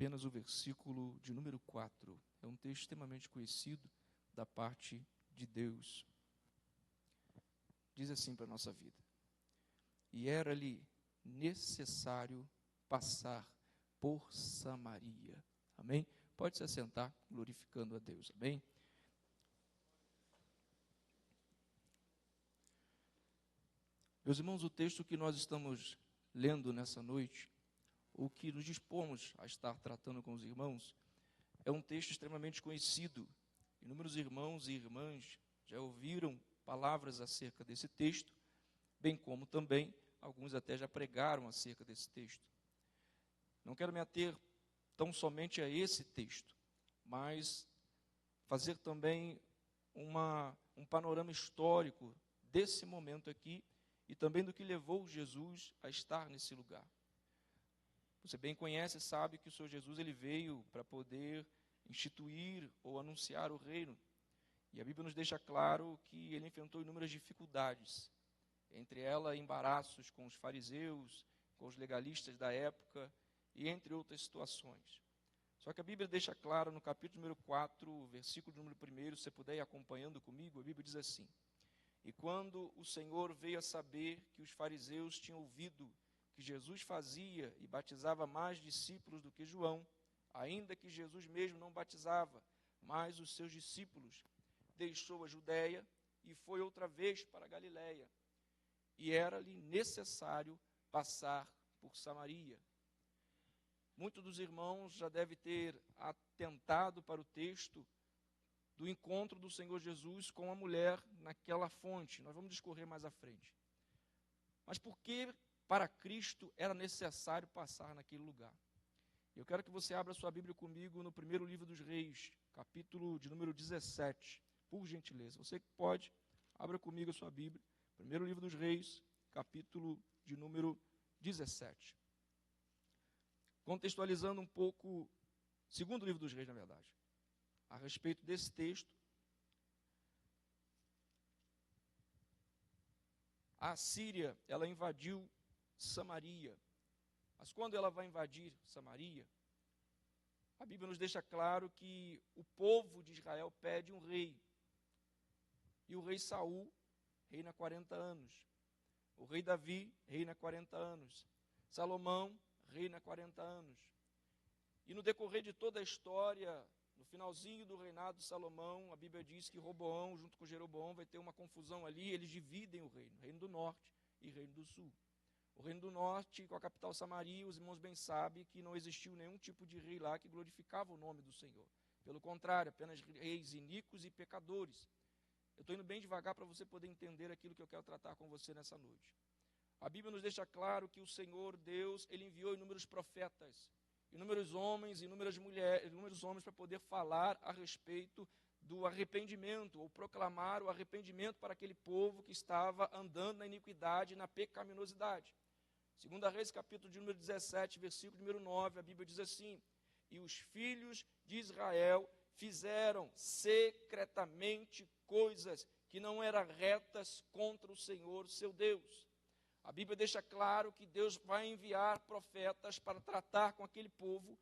apenas o versículo de número 4. É um texto extremamente conhecido da parte de Deus. Diz assim para a nossa vida: e era-lhe necessário passar por Samaria. Amém? Pode se assentar, glorificando a Deus. Amém? Meus irmãos, o texto que nós estamos lendo nessa noite, o que nos dispomos a estar tratando com os irmãos, é um texto extremamente conhecido. Inúmeros irmãos e irmãs já ouviram palavras acerca desse texto, bem como também alguns até já pregaram acerca desse texto. Não quero me ater tão somente a esse texto, mas fazer também um panorama histórico desse momento aqui e também do que levou Jesus a estar nesse lugar. Você bem conhece e sabe que o Senhor Jesus ele veio para poder instituir ou anunciar o reino. E a Bíblia nos deixa claro que ele enfrentou inúmeras dificuldades, entre elas embaraços com os fariseus, com os legalistas da época e entre outras situações. Só que a Bíblia deixa claro no capítulo número 4, versículo número 1, se você puder ir acompanhando comigo, a Bíblia diz assim: e quando o Senhor veio a saber que os fariseus tinham ouvido que Jesus fazia e batizava mais discípulos do que João, ainda que Jesus mesmo não batizava, mas os seus discípulos, deixou a Judéia e foi outra vez para a Galiléia. E era-lhe necessário passar por Samaria. Muitos dos irmãos já devem ter atentado para o texto do encontro do Senhor Jesus com a mulher naquela fonte. Nós vamos discorrer mais à frente. Mas por que para Cristo era necessário passar naquele lugar? Eu quero que você abra sua Bíblia comigo no primeiro livro dos Reis, capítulo de número 17, por gentileza. Você que pode, abra comigo a sua Bíblia, primeiro livro dos Reis, capítulo de número 17. Contextualizando um pouco, segundo livro dos Reis, na verdade, a respeito desse texto, a Síria, ela invadiu Samaria. Mas quando ela vai invadir Samaria, a Bíblia nos deixa claro que o povo de Israel pede um rei. E o rei Saul reina 40 anos. O rei Davi reina 40 anos. Salomão reina 40 anos. E no decorrer de toda a história, no finalzinho do reinado de Salomão, a Bíblia diz que Roboão, junto com Jeroboão, vai ter uma confusão ali, eles dividem o reino do norte e reino do sul. O reino do norte, com a capital Samaria, os irmãos bem sabem que não existiu nenhum tipo de rei lá que glorificava o nome do Senhor. Pelo contrário, apenas reis iníquos e pecadores. Eu estou indo bem devagar para você poder entender aquilo que eu quero tratar com você nessa noite. A Bíblia nos deixa claro que o Senhor Deus, ele enviou inúmeros profetas, inúmeros homens, inúmeras mulheres, inúmeros homens para poder falar a respeito do arrependimento, ou proclamar o arrependimento para aquele povo que estava andando na iniquidade e na pecaminosidade. Segunda Reis, capítulo de número 17, versículo número 9, a Bíblia diz assim: e os filhos de Israel fizeram secretamente coisas que não eram retas contra o Senhor, seu Deus. A Bíblia deixa claro que Deus vai enviar profetas para tratar com aquele povo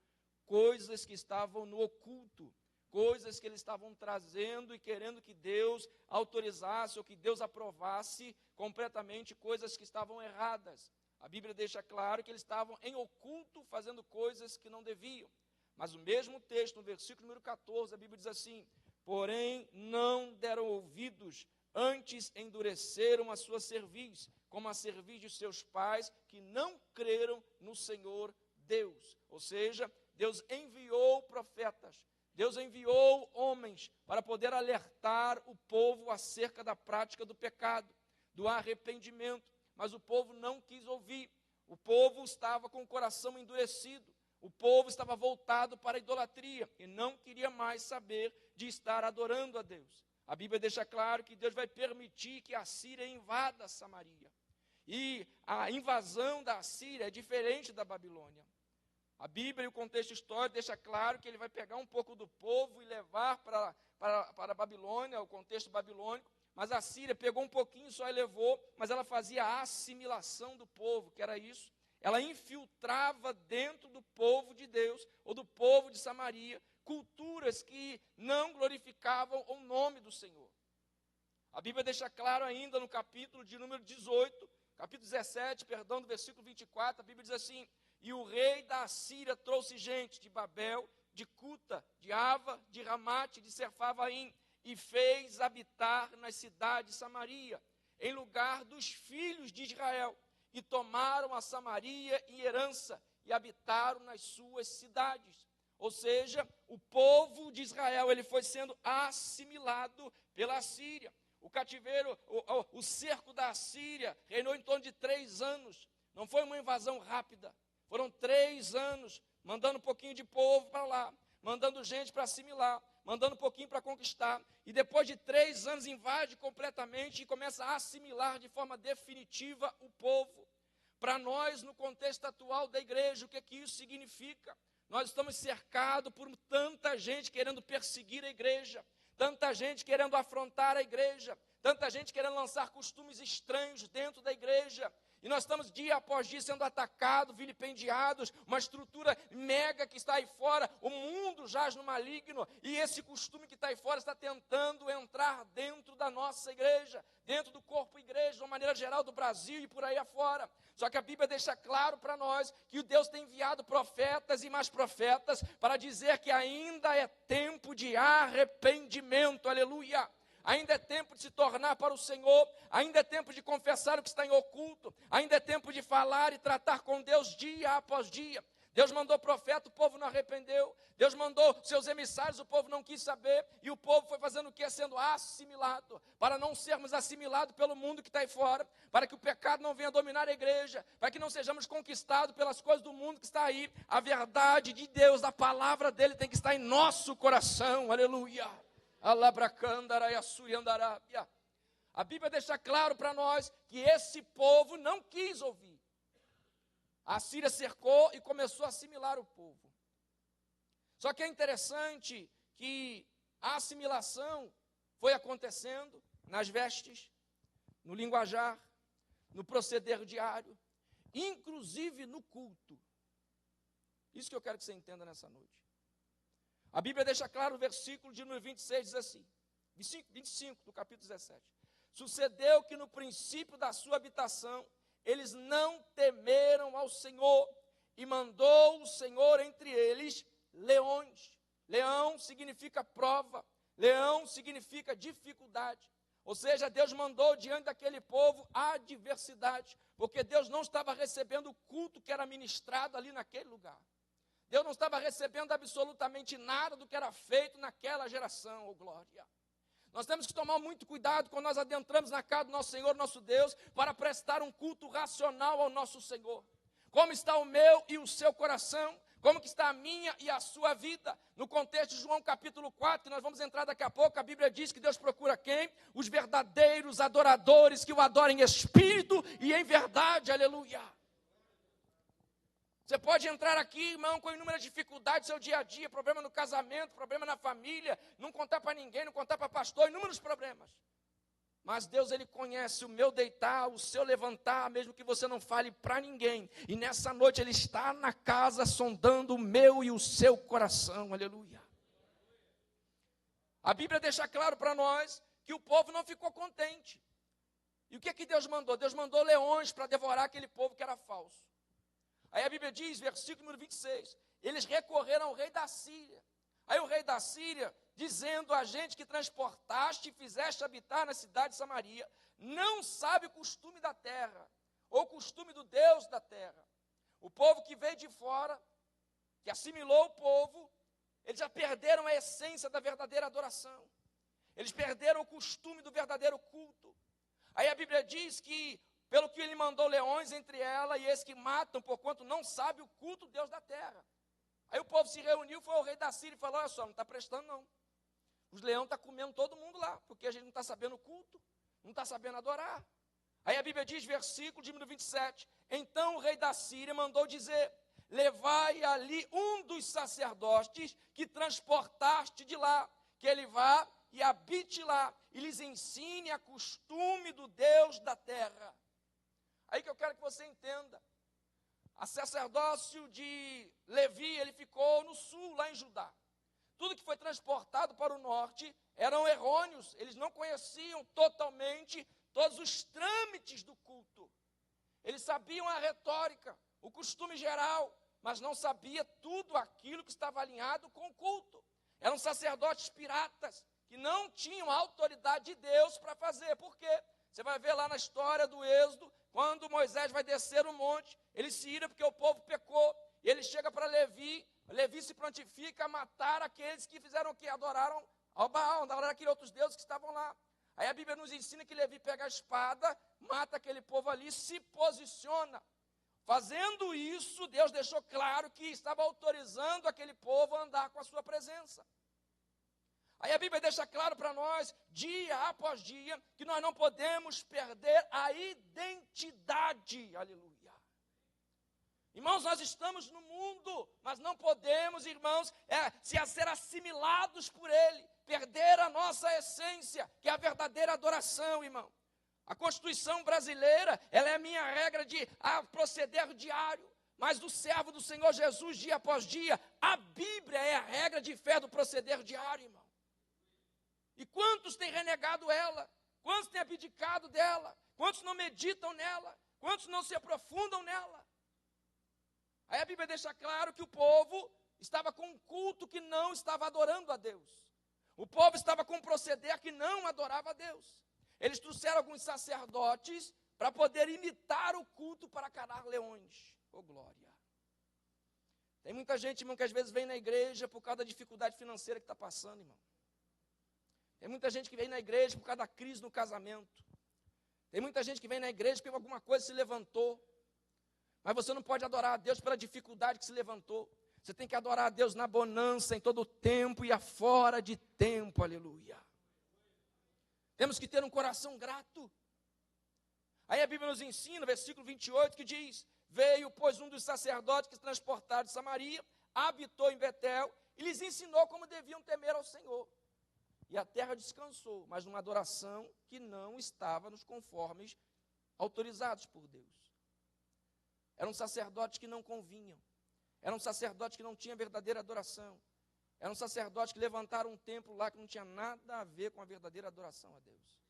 coisas que estavam no oculto, coisas que eles estavam trazendo e querendo que Deus autorizasse ou que Deus aprovasse completamente coisas que estavam erradas. A Bíblia deixa claro que eles estavam em oculto fazendo coisas que não deviam. Mas o mesmo texto, no versículo número 14, a Bíblia diz assim: porém não deram ouvidos, antes endureceram a sua cerviz, como a cerviz de seus pais, que não creram no Senhor Deus. Ou seja, Deus enviou profetas, Deus enviou homens para poder alertar o povo acerca da prática do pecado, do arrependimento, mas o povo não quis ouvir. O povo estava com o coração endurecido, o povo estava voltado para a idolatria e não queria mais saber de estar adorando a Deus. A Bíblia deixa claro que Deus vai permitir que a Síria invada Samaria. E a invasão da Síria é diferente da Babilônia. A Bíblia e o contexto histórico deixa claro que ele vai pegar um pouco do povo e levar para a Babilônia, o contexto babilônico, mas a Síria pegou um pouquinho só e levou, mas ela fazia a assimilação do povo, que era isso. ela infiltrava dentro do povo de Deus, ou do povo de Samaria, culturas que não glorificavam o nome do Senhor. A Bíblia deixa claro ainda no capítulo de número 18, capítulo 17, perdão, do versículo 24, a Bíblia diz assim: e o rei da Assíria trouxe gente de Babel, de Cuta, de Ava, de Ramate, de Serfavaim, e fez habitar nas cidades de Samaria, em lugar dos filhos de Israel, e tomaram a Samaria em herança, e habitaram nas suas cidades. Ou seja, o povo de Israel, ele foi sendo assimilado pela Assíria. O cativeiro, o cerco da Assíria reinou em torno de 3 anos. Não foi uma invasão rápida. Foram 3 anos, mandando um pouquinho de povo para lá, mandando gente para assimilar, mandando um pouquinho para conquistar. E depois de 3 anos invade completamente e começa a assimilar de forma definitiva o povo. Para nós, no contexto atual da igreja, o que é que isso significa? Nós estamos cercados por tanta gente querendo perseguir a igreja, tanta gente querendo afrontar a igreja, tanta gente querendo lançar costumes estranhos dentro da igreja. E nós estamos dia após dia sendo atacados, vilipendiados, uma estrutura mega que está aí fora, o mundo jaz no maligno, e esse costume que está aí fora está tentando entrar dentro da nossa igreja, dentro do corpo igreja, de uma maneira geral do Brasil e por aí afora. Só que a Bíblia deixa claro para nós que Deus tem enviado profetas e mais profetas para dizer que ainda é tempo de arrependimento, aleluia. Ainda é tempo de se tornar para o Senhor, ainda é tempo de confessar o que está em oculto, ainda é tempo de falar e tratar com Deus dia após dia. Deus mandou profeta, o povo não arrependeu. Deus mandou seus emissários, o povo não quis saber. E o povo foi fazendo o que? Sendo assimilado, para não sermos assimilados pelo mundo que está aí fora, para que o pecado não venha dominar a igreja, para que não sejamos conquistados pelas coisas do mundo que está aí. A verdade de Deus, a palavra dele tem que estar em nosso coração, aleluia. A Bíblia deixa claro para nós que esse povo não quis ouvir. A Síria cercou e começou a assimilar o povo. Só que é interessante que a assimilação foi acontecendo nas vestes, no linguajar, no proceder diário, inclusive no culto. Isso que eu quero que você entenda nessa noite. A Bíblia deixa claro no versículo de número 26, diz assim, 25 do capítulo 17. Sucedeu que no princípio da sua habitação, eles não temeram ao Senhor, e mandou o Senhor entre eles leões. Leão significa prova, leão significa dificuldade. Ou seja, Deus mandou diante daquele povo adversidade, porque Deus não estava recebendo o culto que era ministrado ali naquele lugar. Deus não estava recebendo absolutamente nada do que era feito naquela geração, oh glória. Nós temos que tomar muito cuidado quando nós adentramos na casa do nosso Senhor, nosso Deus, para prestar um culto racional ao nosso Senhor. Como está o meu e o seu coração? Como que está a minha e a sua vida? No contexto de João capítulo 4, que nós vamos entrar daqui a pouco, a Bíblia diz que Deus procura quem? Os verdadeiros adoradores que o adorem em espírito e em verdade, aleluia. Você pode entrar aqui, irmão, com inúmeras dificuldades no seu dia a dia, problema no casamento, problema na família, não contar para ninguém, não contar para pastor, inúmeros problemas. Mas Deus, Ele conhece o meu deitar, o seu levantar, mesmo que você não fale para ninguém. E nessa noite Ele está na casa sondando o meu e o seu coração, aleluia. A Bíblia deixa claro para nós que o povo não ficou contente. E o que é que Deus mandou? Deus mandou leões para devorar aquele povo que era falso. Aí a Bíblia diz, versículo número 26, eles recorreram ao rei da Síria. Aí o rei da Síria, dizendo a gente que transportaste e fizeste habitar na cidade de Samaria, não sabe o costume da terra, ou o costume do Deus da terra. O povo que veio de fora, que assimilou o povo, eles já perderam a essência da verdadeira adoração. Eles perderam o costume do verdadeiro culto. Aí a Bíblia diz que, pelo que ele mandou leões entre ela e esses que matam, porquanto não sabe o culto do Deus da terra. Aí o povo se reuniu, foi ao rei da Síria e falou, olha só, não está prestando não. Os leões estão comendo todo mundo lá, porque a gente não está sabendo o culto, não está sabendo adorar. Aí a Bíblia diz, versículo de número 27, então o rei da Síria mandou dizer, levai ali um dos sacerdotes que transportaste de lá, que ele vá e habite lá, e lhes ensine a costume do Deus da terra. Aí que eu quero que você entenda. A sacerdócio de Levi, ele ficou no sul, lá em Judá. Tudo que foi transportado para o norte eram errôneos, eles não conheciam totalmente todos os trâmites do culto. Eles sabiam a retórica, o costume geral, mas não sabia tudo aquilo que estava alinhado com o culto. Eram sacerdotes piratas, que não tinham a autoridade de Deus para fazer. Por quê? Você vai ver lá na história do Êxodo, quando Moisés vai descer o monte, ele se ira porque o povo pecou, e ele chega para Levi, Levi se prontifica a matar aqueles que fizeram o que? Adoraram ao Baal, adoraram aqueles outros deuses que estavam lá. Aí a Bíblia nos ensina que Levi pega a espada, mata aquele povo ali, se posiciona. Fazendo isso, Deus deixou claro que estava autorizando aquele povo a andar com a sua presença. Aí a Bíblia deixa claro para nós, dia após dia, que nós não podemos perder a identidade. Aleluia. Irmãos, nós estamos no mundo, mas não podemos, irmãos, ser assimilados por ele, perder a nossa essência, que é a verdadeira adoração, irmão. A Constituição brasileira, ela é a minha regra de proceder diário, mas do servo do Senhor Jesus, dia após dia, a Bíblia é a regra de fé do proceder diário, irmão. E quantos têm renegado ela? Quantos têm abdicado dela? Quantos não meditam nela? Quantos não se aprofundam nela? Aí a Bíblia deixa claro que o povo estava com um culto que não estava adorando a Deus. O povo estava com um proceder que não adorava a Deus. Eles trouxeram alguns sacerdotes para poder imitar o culto para calar leões. Oh, glória! Tem muita gente, irmão, que às vezes vem na igreja por causa da dificuldade financeira que está passando, irmão. Tem muita gente que vem na igreja por causa da crise no casamento. Tem muita gente que vem na igreja porque alguma coisa se levantou. Mas você não pode adorar a Deus pela dificuldade que se levantou. Você tem que adorar a Deus na bonança, em todo o tempo e afora de tempo. Aleluia. Temos que ter um coração grato. Aí a Bíblia nos ensina, versículo 28, que diz: veio, pois, um dos sacerdotes que se transportaram de Samaria, habitou em Betel, e lhes ensinou como deviam temer ao Senhor. E a terra descansou, mas numa adoração que não estava nos conformes autorizados por Deus. Eram sacerdotes que não convinham. Eram sacerdotes que não tinham verdadeira adoração. Eram sacerdotes que levantaram um templo lá que não tinha nada a ver com a verdadeira adoração a Deus.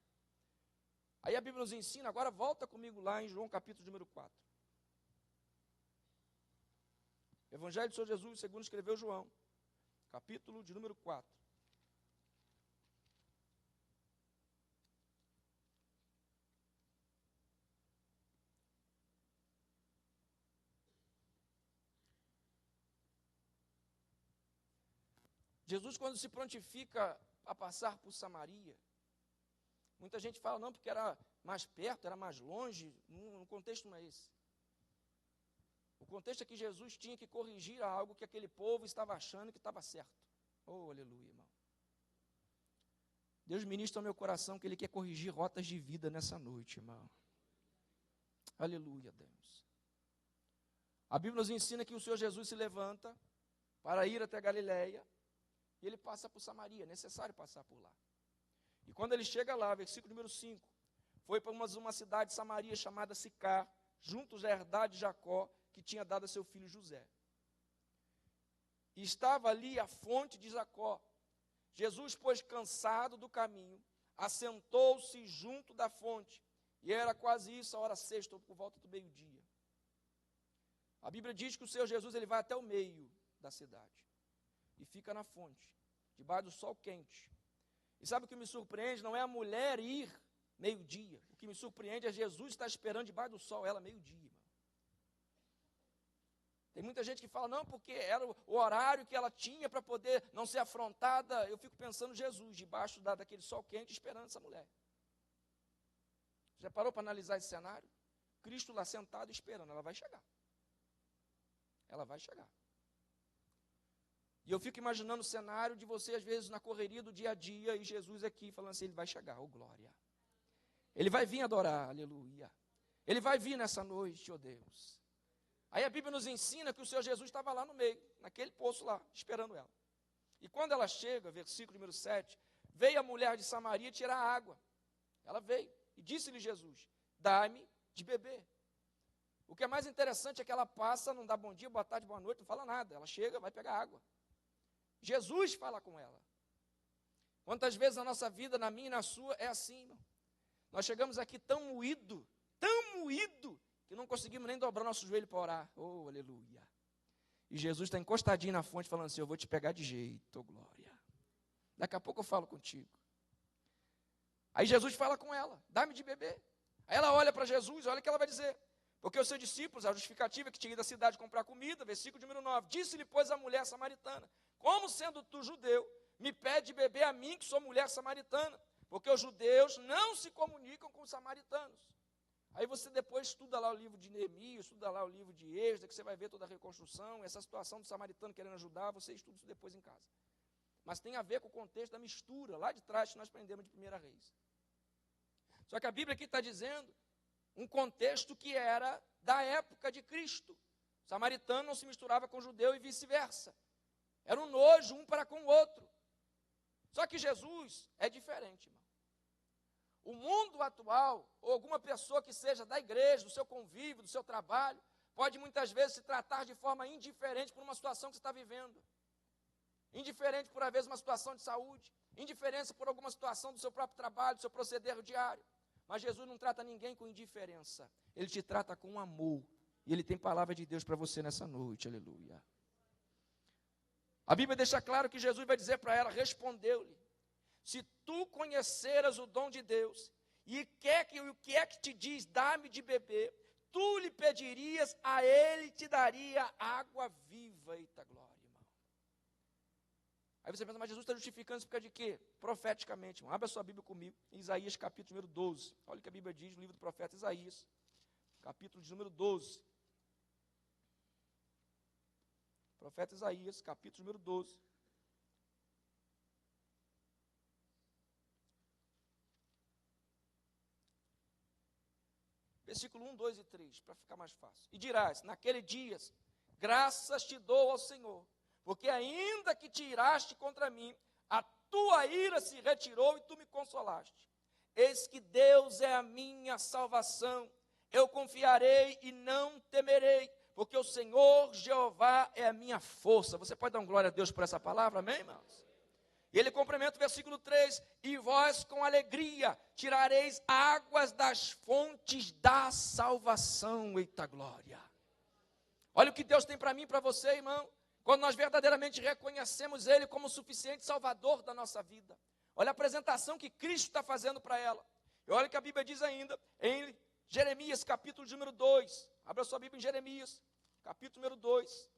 Aí a Bíblia nos ensina, agora volta comigo lá em João capítulo número 4. Evangelho do Senhor Jesus, segundo escreveu João, capítulo de número 4. Jesus, quando se prontifica a passar por Samaria, muita gente fala, não, porque era mais perto, era mais longe, no contexto não é esse. O contexto é que Jesus tinha que corrigir algo que aquele povo estava achando que estava certo. Oh, aleluia, irmão. Deus ministra ao meu coração que Ele quer corrigir rotas de vida nessa noite, irmão. Aleluia, Deus. A Bíblia nos ensina que o Senhor Jesus se levanta para ir até Galiléia, e ele passa por Samaria, é necessário passar por lá. E quando ele chega lá, versículo número 5, foi para uma cidade de Samaria chamada Sicar, juntos à herdade de Jacó, que tinha dado a seu filho José. E estava ali a fonte de Jacó. Jesus, pois, cansado do caminho, assentou-se junto da fonte, e era quase isso, a hora sexta, ou por volta do meio-dia. A Bíblia diz que o Senhor Jesus ele vai até o meio da cidade. E fica na fonte, debaixo do sol quente. E sabe o que me surpreende? Não é a mulher ir meio-dia. O que me surpreende é Jesus estar esperando debaixo do sol, ela meio-dia. Irmão. Tem muita gente que fala, não, porque era o horário que ela tinha para poder não ser afrontada. Eu fico pensando Jesus, debaixo daquele sol quente, esperando essa mulher. Já parou para analisar esse cenário? Cristo lá sentado esperando, ela vai chegar. Ela vai chegar. E eu fico imaginando o cenário de você, às vezes, na correria do dia a dia, e Jesus aqui falando assim, ele vai chegar, oh glória. Ele vai vir adorar, aleluia. Ele vai vir nessa noite, oh Deus. Aí a Bíblia nos ensina que o Senhor Jesus estava lá no meio, naquele poço lá, esperando ela. E quando ela chega, versículo número 7, veio a mulher de Samaria tirar água. Ela veio e disse-lhe Jesus, dá-me de beber. O que é mais interessante é que ela passa, não dá bom dia, boa tarde, boa noite, não fala nada. Ela chega, vai pegar água. Jesus fala com ela. Quantas vezes na nossa vida, na minha e na sua, é assim, irmão. Nós chegamos aqui tão moído, que não conseguimos nem dobrar nosso joelho para orar. Oh, aleluia. E Jesus está encostadinho na fonte, falando assim, eu vou te pegar de jeito, oh, glória. Daqui a pouco eu falo contigo. Aí Jesus fala com ela, dá-me de beber. Aí ela olha para Jesus, olha o que ela vai dizer. Porque os seus discípulos, a justificativa que tinha ido à cidade comprar comida, versículo de número 9, disse-lhe, pois, a mulher samaritana, como sendo tu judeu, me pede de beber a mim, que sou mulher samaritana, porque os judeus não se comunicam com os samaritanos. Aí você depois estuda lá o livro de Neemias, estuda lá o livro de Êxodo, que você vai ver toda a reconstrução, essa situação do samaritano querendo ajudar, você estuda isso depois em casa. Mas tem a ver com o contexto da mistura, lá de trás que nós aprendemos de 1 Reis. Só que a Bíblia aqui está dizendo um contexto que era da época de Cristo. O samaritano não se misturava com o judeu e vice-versa. Era um nojo um para com o outro. Só que Jesus é diferente, irmão. O mundo atual, ou alguma pessoa que seja da igreja, do seu convívio, do seu trabalho, pode muitas vezes se tratar de forma indiferente por uma situação que você está vivendo. Indiferente por, às vezes, uma situação de saúde. Indiferença por alguma situação do seu próprio trabalho, do seu proceder diário. Mas Jesus não trata ninguém com indiferença. Ele te trata com amor. E Ele tem palavra de Deus para você nessa noite. Aleluia. A Bíblia deixa claro que Jesus vai dizer para ela, respondeu-lhe, se tu conheceras o dom de Deus, e o que é que te diz, dá-me de beber, tu lhe pedirias, a ele te daria água viva. Eita glória, irmão. Aí você pensa, mas Jesus está justificando isso por causa de quê? Profeticamente, irmão. Abra a sua Bíblia comigo, em Isaías capítulo número 12. Olha o que a Bíblia diz no livro do profeta Isaías, capítulo de número 12. Profeta Isaías, capítulo número 12. Versículo 1, 2 e 3, para ficar mais fácil. E dirás, naquele dias, graças te dou ao Senhor, porque ainda que te iraste contra mim, a tua ira se retirou e tu me consolaste. Eis que Deus é a minha salvação, eu confiarei e não temerei, porque o Senhor Jeová é a minha força. Você pode dar um glória a Deus por essa palavra, amém, irmãos? E ele complementa o versículo 3, e vós com alegria tirareis águas das fontes da salvação. Eita glória! Olha o que Deus tem para mim e para você, irmão, quando nós verdadeiramente reconhecemos Ele como o suficiente Salvador da nossa vida. Olha a apresentação que Cristo está fazendo para ela. E olha o que a Bíblia diz ainda, em Jeremias, capítulo de número 2. Abra sua Bíblia em Jeremias, capítulo número 2.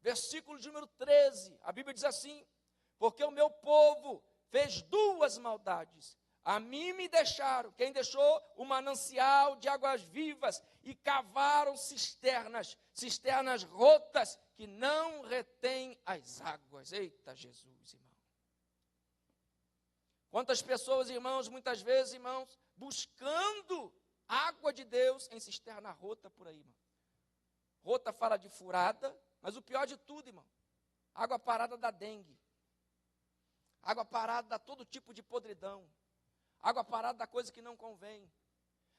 Versículo de número 13, a Bíblia diz assim, porque o meu povo fez duas maldades, a mim me deixaram, quem deixou? O manancial de águas vivas, e cavaram cisternas rotas, que não retêm as águas. Eita Jesus, irmão. Quantas pessoas, irmãos, muitas vezes, irmãos, buscando água de Deus em cisterna rota por aí, irmão. Rota fala de furada, mas o pior de tudo, irmão, água parada dá dengue. Água parada dá todo tipo de podridão. Água parada dá coisa que não convém.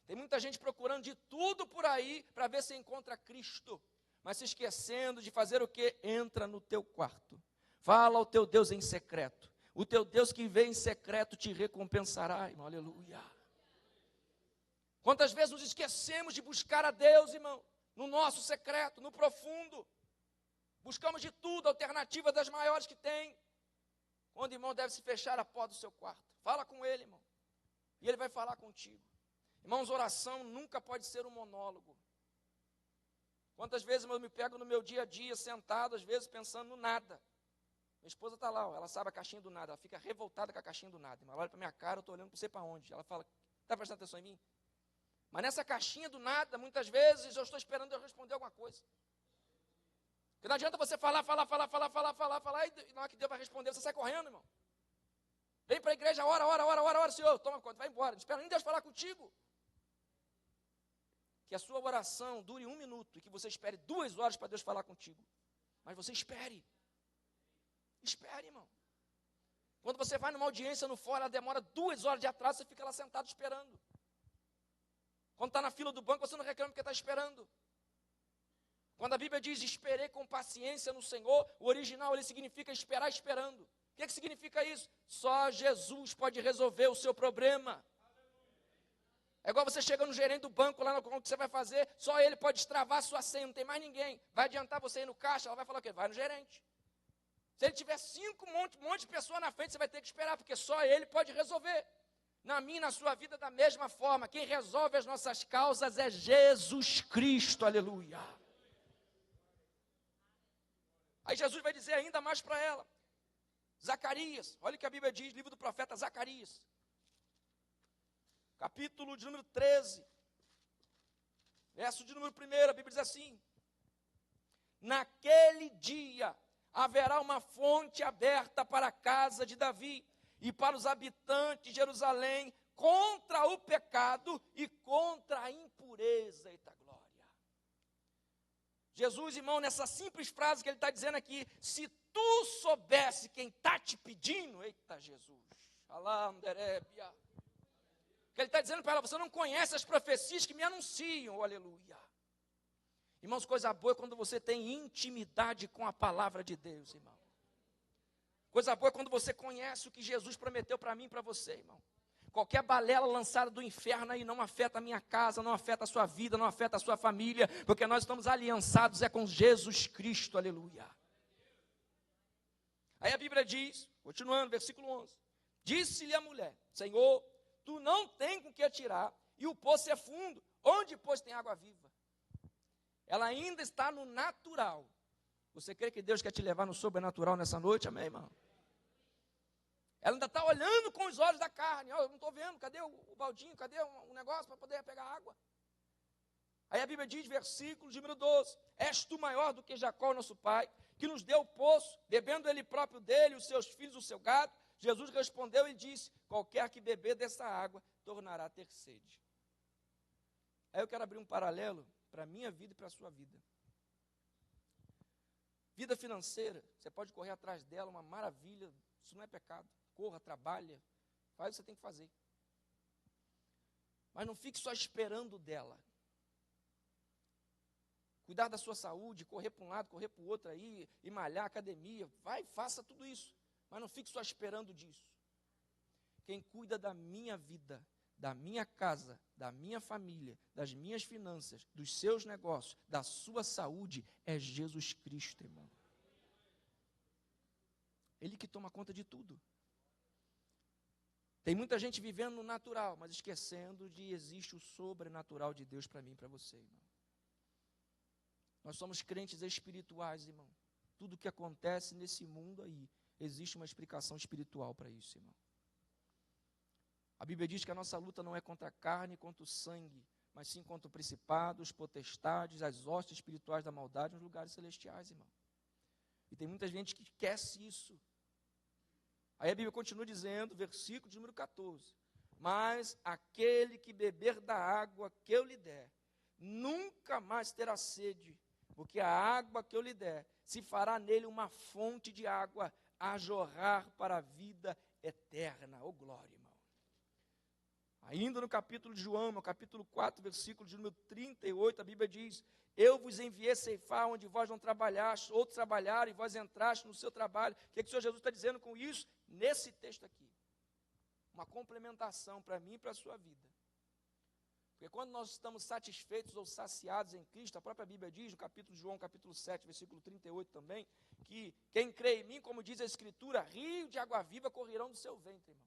Tem muita gente procurando de tudo por aí para ver se encontra Cristo, mas se esquecendo de fazer o quê? Entra no teu quarto. Fala ao teu Deus em secreto. O teu Deus que vem em secreto te recompensará, irmão, aleluia. Quantas vezes nos esquecemos de buscar a Deus, irmão, no nosso secreto, no profundo. Buscamos de tudo, alternativas das maiores que tem. Quando o irmão deve se fechar a porta do seu quarto. Fala com ele, irmão. E ele vai falar contigo. Irmãos, oração nunca pode ser um monólogo. Quantas vezes eu me pego no meu dia a dia, sentado, às vezes pensando no nada. Minha esposa está lá, ó, ela sabe a caixinha do nada, ela fica revoltada com a caixinha do nada. Ela olha para minha cara, eu estou olhando para você para onde? Ela fala, está prestando atenção em mim? Mas nessa caixinha do nada, muitas vezes eu estou esperando eu responder alguma coisa. Porque não adianta você falar, e na hora que Deus vai responder, você sai correndo, irmão. Vem para a igreja, ora, Senhor, toma conta, vai embora. Não espera nem Deus falar contigo. Que a sua oração dure 1 minuto e que você espere 2 horas para Deus falar contigo. Mas você espere. Espere, irmão. Quando você vai numa audiência no fórum, ela demora 2 horas de atraso, você fica lá sentado esperando. Quando está na fila do banco, você não reclama porque está esperando. Quando a Bíblia diz, esperei com paciência no Senhor, o original ele significa esperar esperando. O que significa isso? Só Jesus pode resolver o seu problema. É igual você chega no gerente do banco, lá no que você vai fazer, só ele pode destravar a sua senha, não tem mais ninguém. Vai adiantar você ir no caixa, ela vai falar o quê? Vai no gerente. Se ele tiver um monte de pessoas na frente, você vai ter que esperar, porque só ele pode resolver. Na minha e na sua vida, da mesma forma, quem resolve as nossas causas é Jesus Cristo, aleluia. Aí Jesus vai dizer ainda mais para ela. Zacarias, olha o que a Bíblia diz, livro do profeta Zacarias. Capítulo de número 13, verso de número 1, a Bíblia diz assim: naquele dia haverá uma fonte aberta para a casa de Davi e para os habitantes de Jerusalém contra o pecado e contra a impureza. Eita glória! Jesus, irmão, nessa simples frase que ele está dizendo aqui, se tu soubesse quem está te pedindo, eita Jesus, alanderébia. Que ele está dizendo para ela, você não conhece as profecias que me anunciam, oh, aleluia. Irmãos, coisa boa é quando você tem intimidade com a palavra de Deus, irmão. Coisa boa é quando você conhece o que Jesus prometeu para mim e para você, irmão. Qualquer balela lançada do inferno aí não afeta a minha casa, não afeta a sua vida, não afeta a sua família, porque nós estamos aliançados com Jesus Cristo, aleluia. Aí a Bíblia diz, continuando, versículo 11, disse-lhe a mulher, Senhor, tu não tem com que atirar, e o poço é fundo, onde, pois, tem água viva? Ela ainda está no natural. Você crê que Deus quer te levar no sobrenatural nessa noite? Amém, irmão? Ela ainda está olhando com os olhos da carne. Eu não estou vendo, cadê o baldinho, cadê um negócio para poder pegar água? Aí a Bíblia diz, versículo de número 12, és tu maior do que Jacó, nosso pai, que nos deu o poço, bebendo ele próprio dele, os seus filhos, o seu gado? Jesus respondeu e disse, qualquer que beber dessa água, tornará a ter sede. Aí eu quero abrir um paralelo para a minha vida e para a sua vida. Vida financeira, você pode correr atrás dela, uma maravilha, isso não é pecado. Corra, trabalha, faz o que você tem que fazer. Mas não fique só esperando dela. Cuidar da sua saúde, correr para um lado, correr para o outro aí, e malhar, academia, vai, faça tudo isso. Mas não fique só esperando disso. Quem cuida da minha vida, da minha casa, da minha família, das minhas finanças, dos seus negócios, da sua saúde, é Jesus Cristo, irmão. Ele que toma conta de tudo. Tem muita gente vivendo no natural, mas esquecendo de existe o sobrenatural de Deus para mim e para você, irmão. Nós somos crentes espirituais, irmão. Tudo que acontece nesse mundo aí, existe uma explicação espiritual para isso, irmão. A Bíblia diz que a nossa luta não é contra a carne e contra o sangue, mas sim contra principados, potestades, as hostes espirituais da maldade nos lugares celestiais, irmão. E tem muita gente que esquece isso. Aí a Bíblia continua dizendo, versículo de número 14, mas aquele que beber da água que eu lhe der, nunca mais terá sede, porque a água que eu lhe der, se fará nele uma fonte de água a jorrar para a vida eterna. Oh, glória, irmão. Ainda no capítulo de João, no capítulo 4, versículo de número 38, a Bíblia diz, eu vos enviei ceifar onde vós não trabalhaste, outros trabalharam e vós entraste no seu trabalho. O que o Senhor Jesus está dizendo com isso? Nesse texto aqui. Uma complementação para mim e para a sua vida. Porque quando nós estamos satisfeitos ou saciados em Cristo, a própria Bíblia diz, no capítulo de João, capítulo 7, versículo 38 também, que quem crê em mim, como diz a Escritura, rio de água viva correrão do seu ventre, irmão.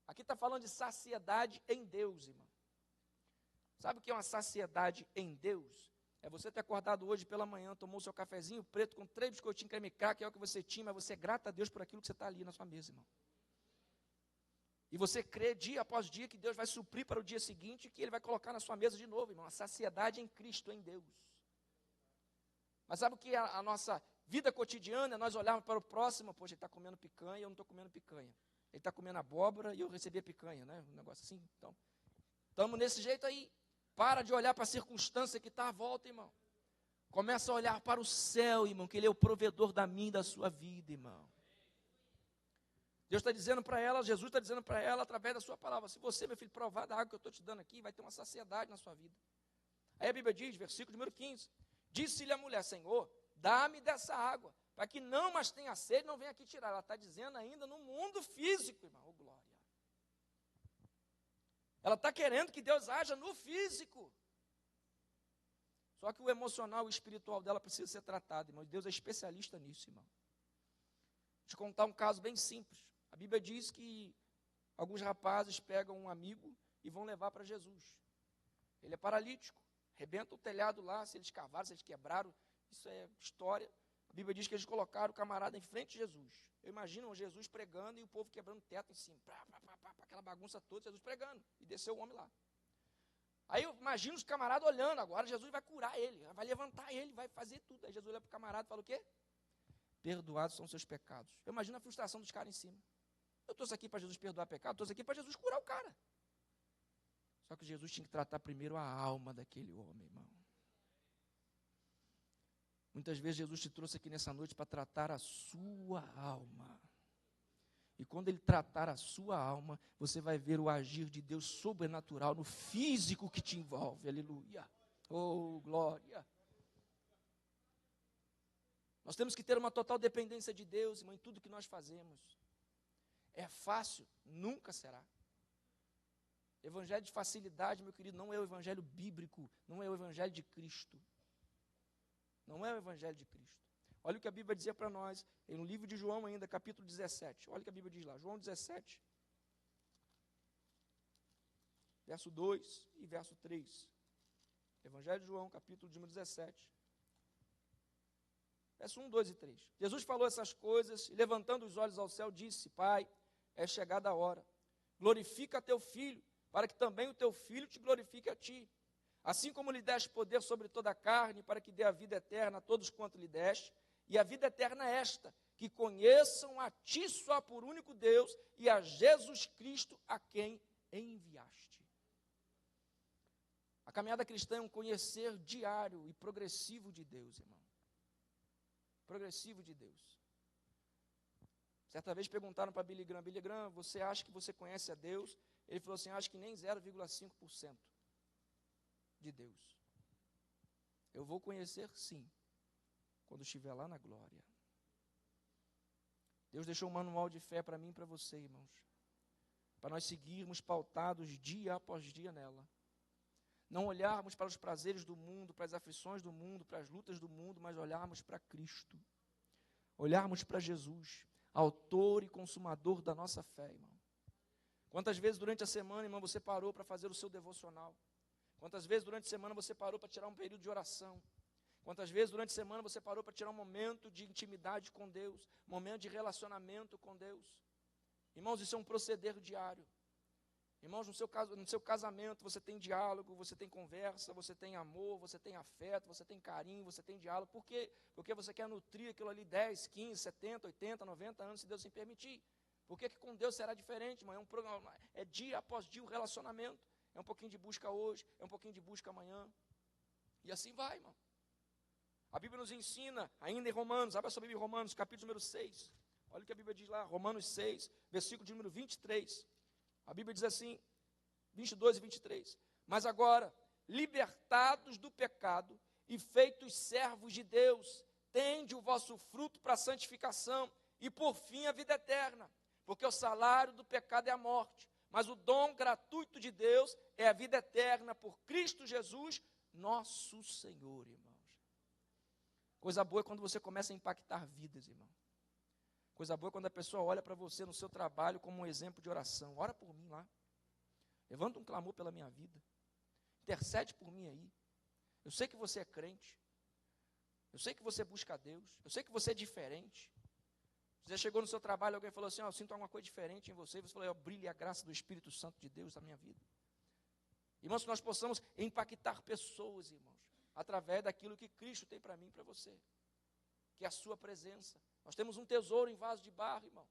Aqui está falando de saciedade em Deus, irmão. Sabe o que é uma saciedade em Deus? É você ter acordado hoje pela manhã, tomou o seu cafezinho preto com 3 biscoitinhos creme crack, que é o que você tinha, mas você é grato a Deus por aquilo que você está ali na sua mesa, irmão. E você crê dia após dia que Deus vai suprir para o dia seguinte e que Ele vai colocar na sua mesa de novo, irmão. A saciedade em Cristo, em Deus. Mas sabe o que é a nossa vida cotidiana? Nós olharmos para o próximo, poxa, ele está comendo picanha, eu não estou comendo picanha. Ele está comendo abóbora e eu recebi a picanha, né? Um negócio assim. Então, estamos nesse jeito aí. Para de olhar para a circunstância que está à volta, irmão. Começa a olhar para o céu, irmão, que Ele é o provedor da minha e da sua vida, irmão. Deus está dizendo para ela, Jesus está dizendo para ela, através da sua palavra, se você, meu filho, provar da água que eu estou te dando aqui, vai ter uma saciedade na sua vida. Aí a Bíblia diz, versículo número 15, disse-lhe a mulher, Senhor, dá-me dessa água, para que não mais tenha sede, não venha aqui tirar. Ela está dizendo ainda no mundo físico, irmão, oh, glória. Ela está querendo que Deus haja no físico. Só que o emocional e o espiritual dela precisa ser tratado, irmão. Deus é especialista nisso, irmão. Vou te contar um caso bem simples. A Bíblia diz que alguns rapazes pegam um amigo e vão levar para Jesus. Ele é paralítico, arrebenta o telhado lá, se eles cavaram, se eles quebraram, isso é história. A Bíblia diz que eles colocaram o camarada em frente de Jesus. Eu imagino Jesus pregando e o povo quebrando teto em cima, aquela bagunça toda, Jesus pregando, e desceu o homem lá. Aí eu imagino os camaradas olhando, agora Jesus vai curar ele, vai levantar ele, vai fazer tudo. Aí Jesus olha para o camarada e fala o quê? Perdoados são seus pecados. Eu imagino a frustração dos caras em cima. Eu estou aqui para Jesus perdoar pecado, estou aqui para Jesus curar o cara. Só que Jesus tinha que tratar primeiro a alma daquele homem, irmão. Muitas vezes Jesus te trouxe aqui nessa noite para tratar a sua alma. E quando Ele tratar a sua alma, você vai ver o agir de Deus sobrenatural no físico que te envolve. Aleluia. Oh, glória. Nós temos que ter uma total dependência de Deus, irmão, em tudo que nós fazemos. É fácil? Nunca será. Evangelho de facilidade, meu querido, não é o evangelho bíblico, não é o evangelho de Cristo. Não é o evangelho de Cristo. Olha o que a Bíblia dizia para nós, no livro de João ainda, capítulo 17. Olha o que a Bíblia diz lá, João 17, verso 2 e verso 3. Evangelho de João, capítulo número 17. Verso 1, 2 e 3. Jesus falou essas coisas e, levantando os olhos ao céu, disse: Pai, é chegada a hora. Glorifica teu filho, para que também o teu filho te glorifique a ti. Assim como lhe deste poder sobre toda a carne, para que dê a vida eterna a todos quanto lhe deste. E a vida eterna é esta, que conheçam a ti só por único Deus e a Jesus Cristo a quem enviaste. A caminhada cristã é um conhecer diário e progressivo de Deus, irmão. Progressivo de Deus. Certa vez perguntaram para Billy Graham, você acha que você conhece a Deus? Ele falou assim, acho que nem 0,5% de Deus. Eu vou conhecer sim, quando estiver lá na glória. Deus deixou um manual de fé para mim e para você, irmãos, para nós seguirmos pautados dia após dia nela. Não olharmos para os prazeres do mundo, para as aflições do mundo, para as lutas do mundo, mas olharmos para Cristo. Olharmos para Jesus, autor e consumador da nossa fé, irmão. Quantas vezes durante a semana, irmão, você parou para fazer o seu devocional? Quantas vezes durante a semana você parou para tirar um período de oração? Quantas vezes durante a semana você parou para tirar um momento de intimidade com Deus, um momento de relacionamento com Deus? Irmãos, isso é um proceder diário. Irmãos, no seu casamento você tem diálogo, você tem conversa, você tem amor, você tem afeto, você tem carinho, você tem diálogo. Por quê? Porque você quer nutrir aquilo ali 10, 15, 70, 80, 90 anos, se Deus assim permitir. Por que com Deus será diferente, irmão? É dia após dia um relacionamento. É um pouquinho de busca hoje, é um pouquinho de busca amanhã. E assim vai, irmão. A Bíblia nos ensina, ainda em Romanos, abra sua Bíblia em Romanos, capítulo número 6. Olha o que a Bíblia diz lá, Romanos 6, versículo de número 23. A Bíblia diz assim, 22 e 23. Mas agora, libertados do pecado e feitos servos de Deus, tende o vosso fruto para a santificação e por fim a vida eterna. Porque o salário do pecado é a morte, mas o dom gratuito de Deus é a vida eterna por Cristo Jesus, nosso Senhor, irmãos. Coisa boa é quando você começa a impactar vidas, irmão. Coisa boa é quando a pessoa olha para você no seu trabalho como um exemplo de oração. Ora por mim lá. Levanta um clamor pela minha vida. Intercede por mim aí. Eu sei que você é crente. Eu sei que você busca a Deus. Eu sei que você é diferente. Você chegou no seu trabalho e alguém falou assim, eu sinto alguma coisa diferente em você. Você falou, brilhe a graça do Espírito Santo de Deus na minha vida. Irmãos, que nós possamos impactar pessoas, irmãos, através daquilo que Cristo tem para mim e para você. Que é a sua presença. Nós temos um tesouro em vaso de barro, irmão.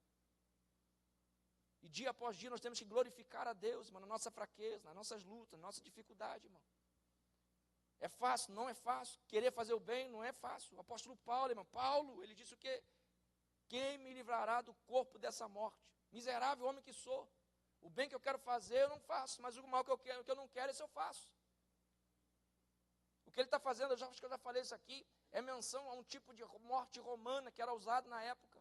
E dia após dia nós temos que glorificar a Deus, irmão, na nossa fraqueza, nas nossas lutas, na nossa dificuldade, irmão. É fácil? Não é fácil. Querer fazer o bem não é fácil. O apóstolo Paulo, irmão, ele disse o quê? Quem me livrará do corpo dessa morte? Miserável homem que sou. O bem que eu quero fazer eu não faço, mas o mal que eu não quero, esse eu faço. O que ele está fazendo, acho que eu já falei isso aqui, é menção a um tipo de morte romana que era usado na época.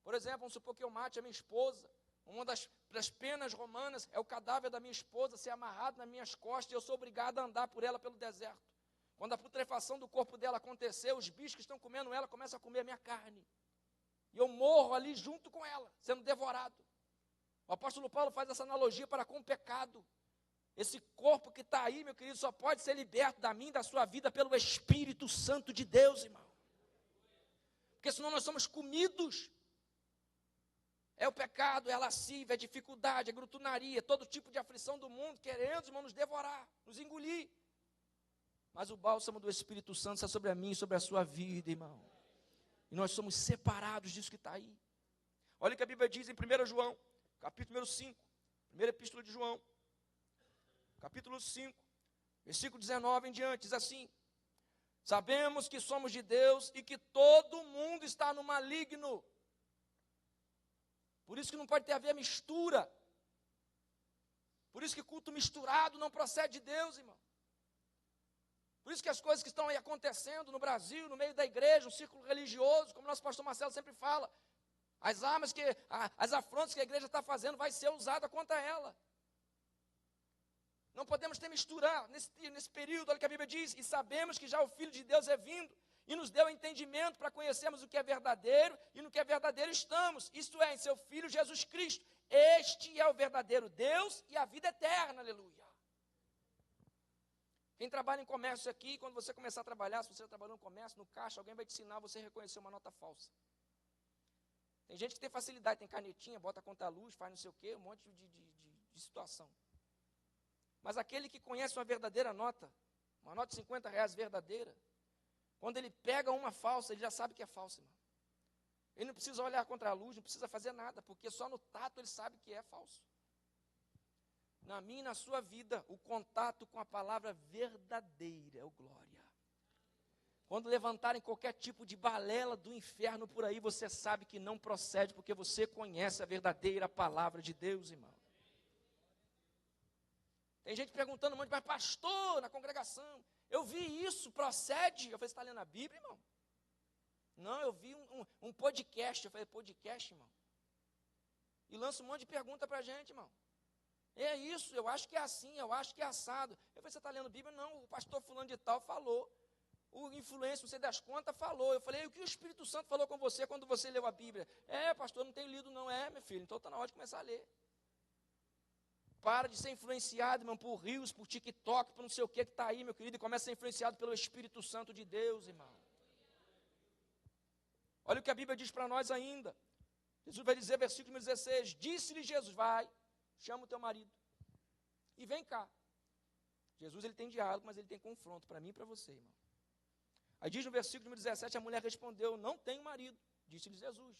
Por exemplo, vamos supor que eu mate a minha esposa. Uma das penas romanas é o cadáver da minha esposa ser amarrado nas minhas costas e eu sou obrigado a andar por ela pelo deserto. Quando a putrefação do corpo dela acontecer, os bichos que estão comendo ela começam a comer a minha carne. E eu morro ali junto com ela, sendo devorado. O apóstolo Paulo faz essa analogia para com o pecado. Esse corpo que está aí, meu querido, só pode ser liberto da minha e da sua vida pelo Espírito Santo de Deus, irmão. Porque senão nós somos comidos. É o pecado, é a lascívia, é a dificuldade, é a glutonaria, todo tipo de aflição do mundo, querendo, irmão, nos devorar, nos engolir. Mas o bálsamo do Espírito Santo está sobre a mim e sobre a sua vida, irmão. E nós somos separados disso que está aí. Olha o que a Bíblia diz em 1 João, capítulo 5, primeira epístola de João, capítulo 5, versículo 19 em diante, diz assim: sabemos que somos de Deus e que todo mundo está no maligno. Por isso que não pode ter a ver mistura. Por isso que culto misturado não procede de Deus, irmão. Por isso que as coisas que estão aí acontecendo no Brasil, no meio da igreja, um círculo religioso, como nosso pastor Marcelo sempre fala, as afrontas que a igreja está fazendo vai ser usada contra ela. Não podemos ter misturar nesse período, olha o que a Bíblia diz, e sabemos que já o Filho de Deus é vindo, e nos deu entendimento para conhecermos o que é verdadeiro, e no que é verdadeiro estamos, isto é, em seu Filho Jesus Cristo. Este é o verdadeiro Deus e a vida eterna, aleluia. Quem trabalha em comércio aqui, quando você começar a trabalhar, se você está trabalhando no comércio, no caixa, alguém vai te ensinar você a reconhecer uma nota falsa. Tem gente que tem facilidade, tem canetinha, bota conta luz, faz não sei o quê, um monte de situação. Mas aquele que conhece uma verdadeira nota, uma nota de 50 reais verdadeira, quando ele pega uma falsa, ele já sabe que é falsa, irmão. Ele não precisa olhar contra a luz, não precisa fazer nada, porque só no tato ele sabe que é falso. Na minha e na sua vida, o contato com a palavra verdadeira é o glória. Quando levantarem qualquer tipo de balela do inferno por aí, você sabe que não procede, porque você conhece a verdadeira palavra de Deus, irmão. Tem gente perguntando um monte, mas pastor, na congregação, eu vi isso, procede? Eu falei, você está lendo a Bíblia, irmão? Não, eu vi um podcast. Eu falei, podcast, irmão? E lança um monte de pergunta para a gente, irmão. É isso, eu acho que é assim, eu acho que é assado. Eu falei, você está lendo a Bíblia? Não, o pastor fulano de tal falou. O influência, não sei das contas, falou. Eu falei, o que o Espírito Santo falou com você quando você leu a Bíblia? Pastor, não tenho lido não. Meu filho, então está na hora de começar a ler. Para de ser influenciado, irmão, por rios, por TikTok, por não sei o que está aí, meu querido, e começa a ser influenciado pelo Espírito Santo de Deus, irmão. Olha o que a Bíblia diz para nós ainda. Jesus vai dizer, versículo 16, disse-lhe Jesus, vai, chama o teu marido e vem cá. Jesus, ele tem diálogo, mas ele tem confronto para mim e para você, irmão. Aí diz no versículo 17, a mulher respondeu, não tenho marido. Disse-lhe Jesus,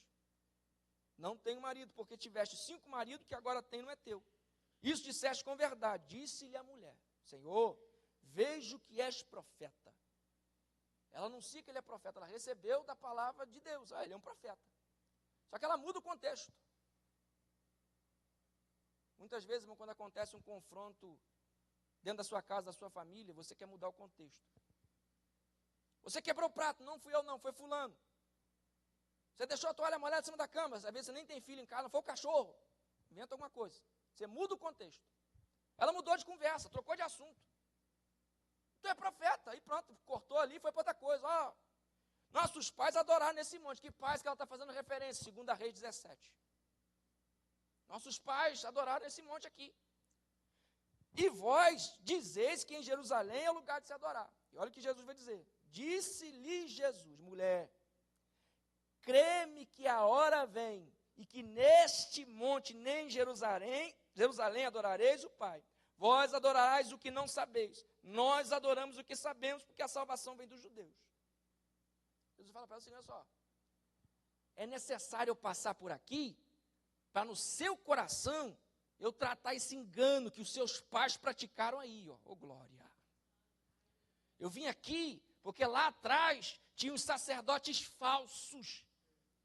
não tenho marido, porque tiveste 5 maridos, que agora tem não é teu. Isso disseste com verdade. Disse-lhe a mulher, Senhor, vejo que és profeta. Ela anuncia que ele é profeta, ela recebeu da palavra de Deus, ele é um profeta. Só que ela muda o contexto. Muitas vezes, irmão, quando acontece um confronto dentro da sua casa, da sua família, você quer mudar o contexto. Você quebrou o prato, não fui eu não, foi fulano. Você deixou a toalha molhada em cima da cama, às vezes você nem tem filho em casa, não foi o cachorro. Inventa alguma coisa. Você muda o contexto. Ela mudou de conversa, trocou de assunto. Tu é profeta, aí pronto, cortou ali, foi para outra coisa. Nossos pais adoraram nesse monte. Que pais que ela está fazendo referência? 2 Reis 17. Nossos pais adoraram nesse monte aqui. E vós dizeis que em Jerusalém é o lugar de se adorar. E olha o que Jesus vai dizer. Disse-lhe Jesus, mulher, crê-me que a hora vem, e que neste monte, nem em Jerusalém adorareis o Pai. Vós adorareis o que não sabeis. Nós adoramos o que sabemos, porque a salvação vem dos judeus. Jesus fala para ela assim, olha só. É necessário eu passar por aqui, para no seu coração, eu tratar esse engano que os seus pais praticaram aí, ó. Oh, glória. Eu vim aqui, porque lá atrás, tinha os sacerdotes falsos,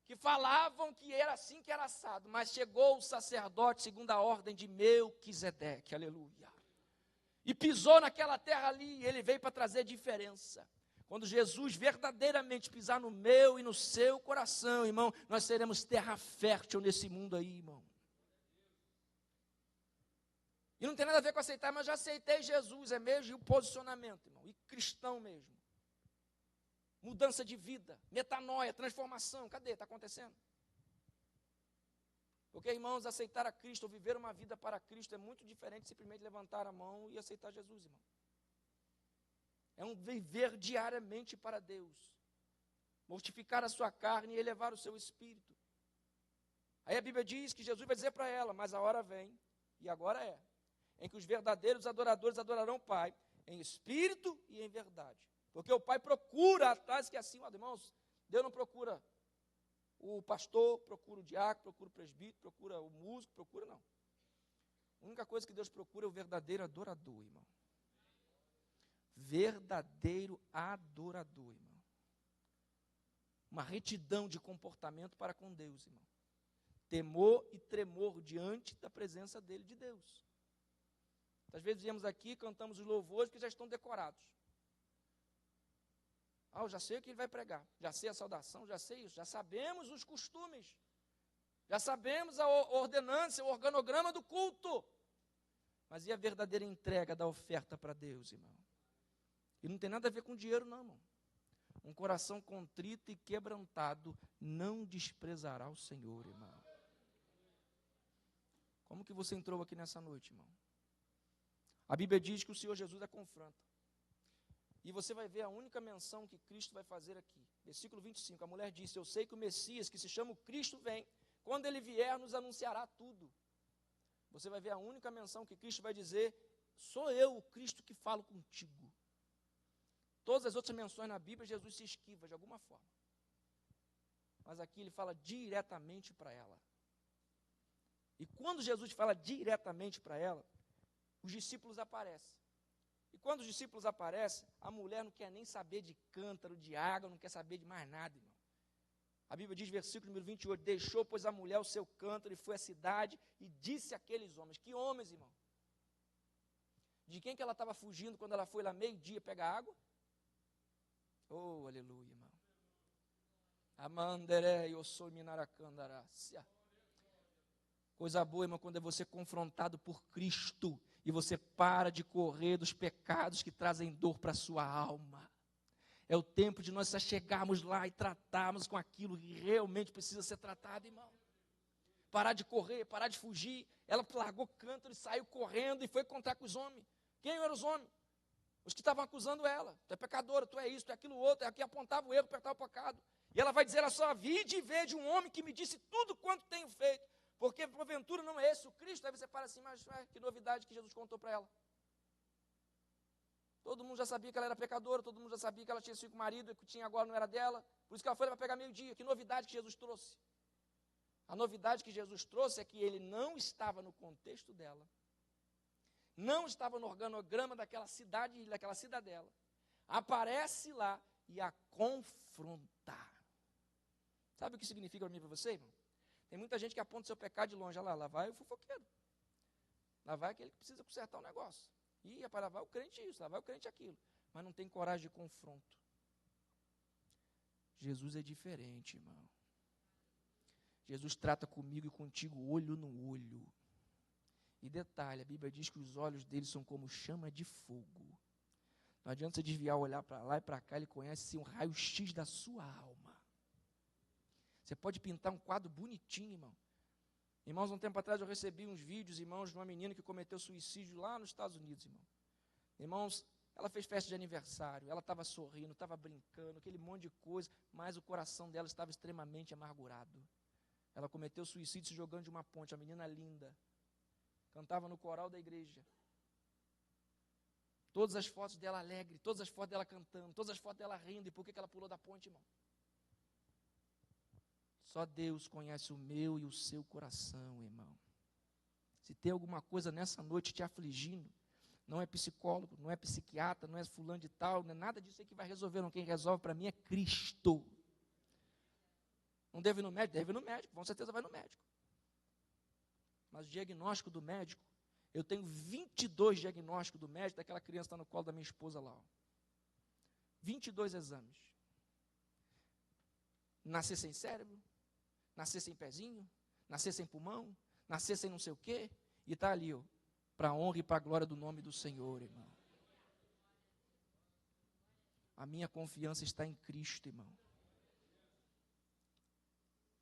que falavam que era assim que era assado, mas chegou o sacerdote segundo a ordem de Melquisedeque, aleluia. E pisou naquela terra ali, ele veio para trazer diferença. Quando Jesus verdadeiramente pisar no meu e no seu coração, irmão, nós seremos terra fértil nesse mundo aí, irmão. E não tem nada a ver com aceitar, mas já aceitei Jesus, é mesmo o posicionamento, irmão, e cristão mesmo. Mudança de vida, metanoia, transformação, cadê? Está acontecendo? Porque, irmãos, aceitar a Cristo ou viver uma vida para Cristo é muito diferente de simplesmente levantar a mão e aceitar Jesus, irmão. É um viver diariamente para Deus. Mortificar a sua carne e elevar o seu espírito. Aí a Bíblia diz que Jesus vai dizer para ela, mas a hora vem, e agora é, em que os verdadeiros adoradores adorarão o Pai, em espírito e em verdade. Porque o Pai procura atrás que assim, irmãos, Deus não procura o pastor, procura o diácono, procura o presbítero, procura o músico, procura não. A única coisa que Deus procura é o verdadeiro adorador, irmão. Verdadeiro adorador, irmão. Uma retidão de comportamento para com Deus, irmão. Temor e tremor diante da presença dele, de Deus. Às vezes viemos aqui, cantamos os louvores que já estão decorados. Eu já sei o que ele vai pregar, já sei a saudação, já sei isso, já sabemos os costumes, já sabemos a ordenança, o organograma do culto. Mas e a verdadeira entrega da oferta para Deus, irmão? E não tem nada a ver com dinheiro, não, irmão. Um coração contrito e quebrantado não desprezará o Senhor, irmão. Como que você entrou aqui nessa noite, irmão? A Bíblia diz que o Senhor Jesus a confronta. E você vai ver a única menção que Cristo vai fazer aqui. Versículo 25, a mulher disse, eu sei que o Messias, que se chama o Cristo, vem. Quando ele vier, nos anunciará tudo. Você vai ver a única menção que Cristo vai dizer, sou eu, o Cristo, que falo contigo. Todas as outras menções na Bíblia, Jesus se esquiva de alguma forma. Mas aqui ele fala diretamente para ela. E quando Jesus fala diretamente para ela, os discípulos aparecem. E quando os discípulos aparecem, a mulher não quer nem saber de cântaro, de água, não quer saber de mais nada, irmão. A Bíblia diz, versículo número 28, deixou, pois, a mulher o seu cântaro e foi à cidade e disse àqueles homens. Que homens, irmão? De quem que ela estava fugindo quando ela foi lá meio-dia pegar água? Oh, aleluia, irmão. Amanderé, eu sou minaracandarácia. Coisa boa, irmão, quando é você confrontado por Cristo e você para de correr dos pecados que trazem dor para a sua alma. É o tempo de nós chegarmos lá e tratarmos com aquilo que realmente precisa ser tratado, irmão. Parar de correr, parar de fugir. Ela largou cântaro e saiu correndo e foi contar com os homens. Quem eram os homens? Os que estavam acusando ela. Tu é pecadora, tu é isso, tu é aquilo outro. É aqui apontava o erro, apertava o pecado. E ela vai dizer, ela só vide e ver de um homem que me disse tudo quanto tenho feito. Porque, porventura, não é esse o Cristo? Aí você para assim, mas que novidade que Jesus contou para ela. Todo mundo já sabia que ela era pecadora, todo mundo já sabia que ela tinha 5 maridos, e que tinha agora não era dela. Por isso que ela foi para pegar meio-dia. Que novidade que Jesus trouxe? A novidade que Jesus trouxe é que ele não estava no contexto dela. Não estava no organograma daquela cidade, daquela cidadela. Aparece lá e a confrontar. Sabe o que significa para mim e para você, irmão? Tem muita gente que aponta o seu pecado de longe. Olha lá vai o fofoqueiro. Lá vai aquele que precisa consertar o negócio. E lá vai o crente isso, lá vai o crente aquilo. Mas não tem coragem de confronto. Jesus é diferente, irmão. Jesus trata comigo e contigo olho no olho. E detalhe, a Bíblia diz que os olhos dele são como chama de fogo. Não adianta você desviar o olhar para lá e para cá, ele conhece um raio-x da sua alma. Você pode pintar um quadro bonitinho, irmão. Irmãos, um tempo atrás eu recebi uns vídeos, irmãos, de uma menina que cometeu suicídio lá nos Estados Unidos, irmão. Irmãos, ela fez festa de aniversário, ela estava sorrindo, estava brincando, aquele monte de coisa, mas o coração dela estava extremamente amargurado. Ela cometeu suicídio se jogando de uma ponte, a menina linda. Cantava no coral da igreja. Todas as fotos dela alegre, todas as fotos dela cantando, todas as fotos dela rindo. E por que ela pulou da ponte, irmão? Só Deus conhece o meu e o seu coração, irmão. Se tem alguma coisa nessa noite te afligindo, não é psicólogo, não é psiquiatra, não é fulano de tal, não é nada disso aí que vai resolver, não. Quem resolve para mim é Cristo. Não deve ir no médico? Deve ir no médico, com certeza vai no médico. Mas o diagnóstico do médico, eu tenho 22 diagnósticos do médico daquela criança que está no colo da minha esposa lá. 22 exames. Nascer sem cérebro, nascer sem pezinho, nascer sem pulmão, nascer sem não sei o quê, e está ali, para a honra e para a glória do nome do Senhor, irmão. A minha confiança está em Cristo, irmão.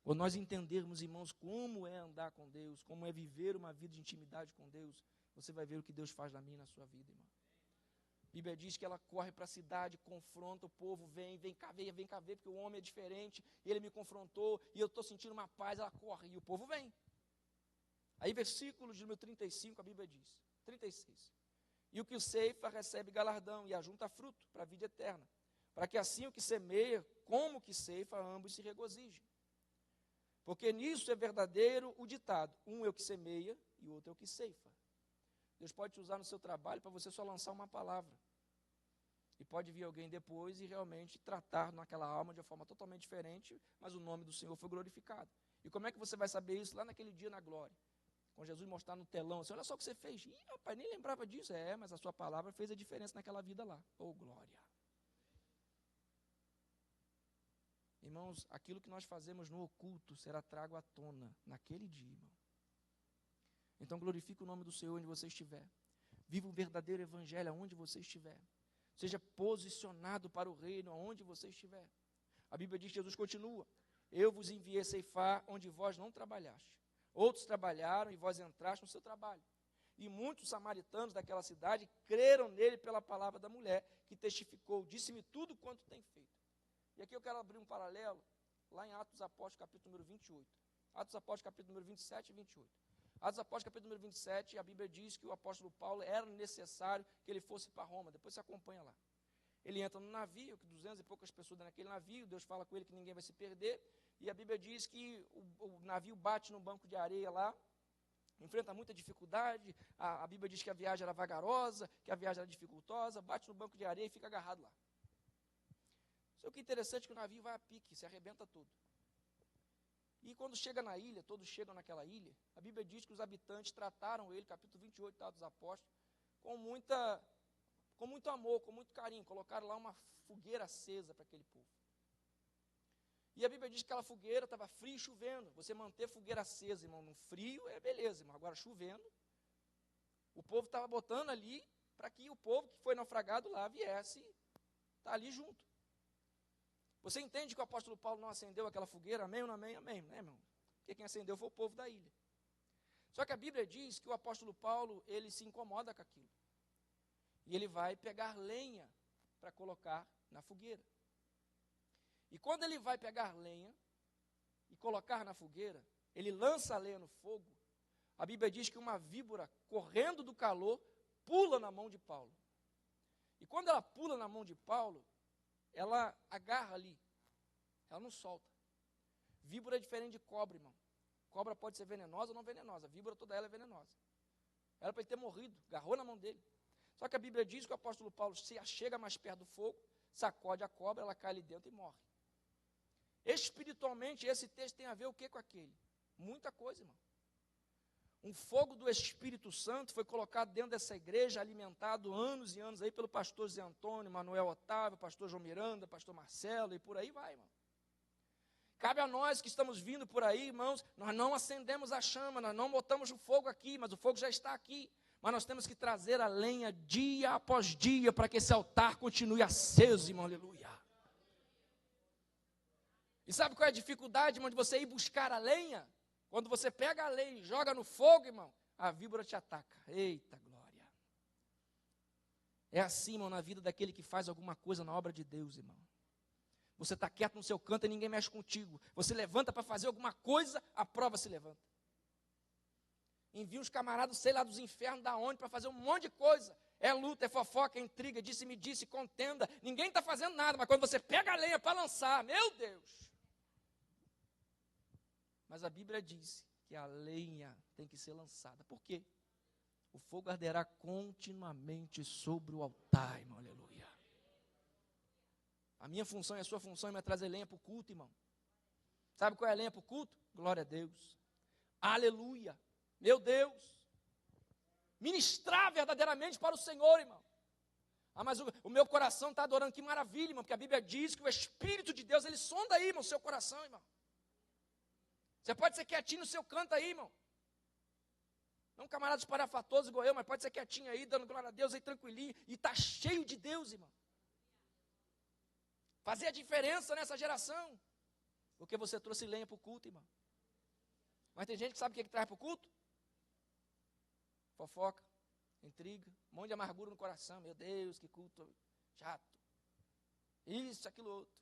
Quando nós entendermos, irmãos, como é andar com Deus, como é viver uma vida de intimidade com Deus, você vai ver o que Deus faz na minha e na sua vida, irmão. A Bíblia diz que ela corre para a cidade, confronta o povo, vem cá ver, porque o homem é diferente, e ele me confrontou, e eu estou sentindo uma paz, ela corre, e o povo vem. Aí, versículo de número 35, a Bíblia diz, 36. E o que ceifa recebe galardão, e ajunta fruto para a vida eterna, para que assim o que semeia, como o que ceifa, ambos se regozijem. Porque nisso é verdadeiro o ditado, um é o que semeia e o outro é o que ceifa. Deus pode te usar no seu trabalho para você só lançar uma palavra. E pode vir alguém depois e realmente tratar naquela alma de uma forma totalmente diferente, mas o nome do Senhor foi glorificado. E como é que você vai saber isso lá naquele dia na glória? Com Jesus mostrar no telão, assim, olha só o que você fez. Ih, rapaz, nem lembrava disso. Mas a sua palavra fez a diferença naquela vida lá. Oh, glória. Irmãos, aquilo que nós fazemos no oculto será trago à tona naquele dia, irmão. Então glorifique o nome do Senhor onde você estiver. Viva o verdadeiro evangelho aonde você estiver. Seja posicionado para o reino aonde você estiver. A Bíblia diz que Jesus continua. Eu vos enviei ceifar onde vós não trabalhaste. Outros trabalharam e vós entraste no seu trabalho. E muitos samaritanos daquela cidade creram nele pela palavra da mulher, que testificou, disse-me tudo quanto tem feito. E aqui eu quero abrir um paralelo, lá em Atos dos Apóstolos, capítulo número 28. Atos dos Apóstolos, capítulo número 27 e 28. Atos dos Apóstolos, capítulo número 27, a Bíblia diz que o apóstolo Paulo era necessário que ele fosse para Roma. Depois você acompanha lá. Ele entra no navio, que 200 e poucas pessoas naquele navio, Deus fala com ele que ninguém vai se perder, e a Bíblia diz que o navio bate num banco de areia lá, enfrenta muita dificuldade, a Bíblia diz que a viagem era vagarosa, que a viagem era dificultosa, bate no banco de areia e fica agarrado lá. Só que é interessante que o navio vai a pique, se arrebenta todo. E quando chega na ilha, todos chegam naquela ilha, a Bíblia diz que os habitantes trataram ele, capítulo 28 do Atos dos Apóstolos, com muito amor, com muito carinho, colocaram lá uma fogueira acesa para aquele povo. E a Bíblia diz que aquela fogueira estava fria e chovendo. Você manter fogueira acesa, irmão, no frio é beleza, irmão. Agora chovendo, o povo estava botando ali para que o povo que foi naufragado lá viesse estar ali junto. Você entende que o apóstolo Paulo não acendeu aquela fogueira? Amém ou não amém? Amém, né, irmão? Porque quem acendeu foi o povo da ilha. Só que a Bíblia diz que o apóstolo Paulo, ele se incomoda com aquilo. E ele vai pegar lenha para colocar na fogueira. E quando ele vai pegar lenha e colocar na fogueira, ele lança a lenha no fogo. A Bíblia diz que uma víbora, correndo do calor, pula na mão de Paulo. E quando ela pula na mão de Paulo, ela agarra ali, ela não solta. Víbora é diferente de cobra, irmão. Cobra pode ser venenosa ou não venenosa, a víbora toda ela é venenosa. Era para ele ter morrido, agarrou na mão dele. Só que a Bíblia diz que o apóstolo Paulo se chega mais perto do fogo, sacode a cobra, ela cai ali dentro e morre. Espiritualmente, esse texto tem a ver o que com aquele? Muita coisa, irmão. Um fogo do Espírito Santo foi colocado dentro dessa igreja, alimentado anos e anos aí pelo pastor Zé Antônio, Manuel Otávio, pastor João Miranda, pastor Marcelo, e por aí vai, irmão. Cabe a nós que estamos vindo por aí, irmãos, nós não acendemos a chama, nós não botamos o fogo aqui, mas o fogo já está aqui. Mas nós temos que trazer a lenha dia após dia, para que esse altar continue aceso, irmão, aleluia. E sabe qual é a dificuldade, irmão, de você ir buscar a lenha? Quando você pega a lenha e joga no fogo, irmão, a víbora te ataca. Eita glória. É assim, irmão, na vida daquele que faz alguma coisa na obra de Deus, irmão. Você está quieto no seu canto e ninguém mexe contigo. Você levanta para fazer alguma coisa, a prova se levanta. Envia uns camaradas, sei lá, dos infernos, da onde, para fazer um monte de coisa. É luta, é fofoca, é intriga, disse-me disse, contenda. Ninguém está fazendo nada, mas quando você pega a lenha para lançar, meu Deus. Mas a Bíblia diz que a lenha tem que ser lançada. Por quê? O fogo arderá continuamente sobre o altar, irmão, aleluia. A minha função e a sua função é trazer lenha para o culto, irmão. Sabe qual é a lenha para o culto? Glória a Deus. Aleluia. Meu Deus. Ministrar verdadeiramente para o Senhor, irmão. Ah, mas o meu coração está adorando, que maravilha, irmão, porque a Bíblia diz que o Espírito de Deus, ele sonda aí, irmão, o seu coração, irmão. Você pode ser quietinho no seu canto aí, irmão. Não um camarada espalhafatoso igual eu, mas pode ser quietinho aí, dando glória a Deus aí, tranquilinho, e está cheio de Deus, irmão. Fazer a diferença nessa geração, porque você trouxe lenha para o culto, irmão. Mas tem gente que sabe o que traz para o culto? Fofoca, intriga, um monte de amargura no coração. Meu Deus, que culto chato. Isso, aquilo outro.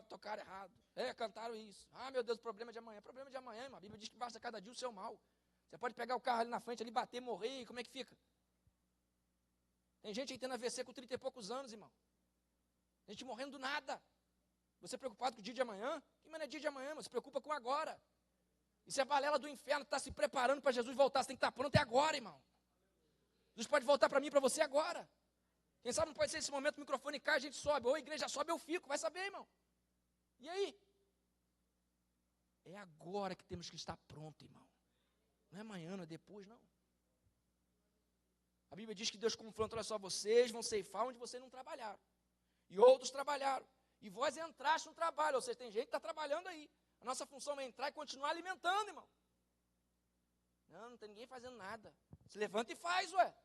Tocaram errado. Cantaram isso. Meu Deus, problema de amanhã. Problema de amanhã, irmão. A Bíblia diz que basta cada dia o seu mal. Você pode pegar o carro ali na frente, ali bater, morrer, e como é que fica? Tem gente aí tendo AVC com 30 e poucos anos, irmão. Tem gente morrendo do nada. Você preocupado com o dia de amanhã? Que não é dia de amanhã, irmão. Se preocupa com agora. E se a valela do inferno está se preparando para Jesus voltar, você tem que estar pronto agora, irmão. Jesus pode voltar para mim e para você agora. Quem sabe não pode ser esse momento, o microfone cai, a gente sobe. Ou a igreja sobe, eu fico. Vai saber, irmão. E aí? É agora que temos que estar pronto, irmão. Não é amanhã, não é depois, não. A Bíblia diz que Deus confronta, olha só, vocês vão ceifar onde vocês não trabalharam. E outros trabalharam. E vós entraste no trabalho. Ou seja, tem gente que está trabalhando aí. A nossa função é entrar e continuar alimentando, irmão. Não tem ninguém fazendo nada. Se levanta e faz, ué.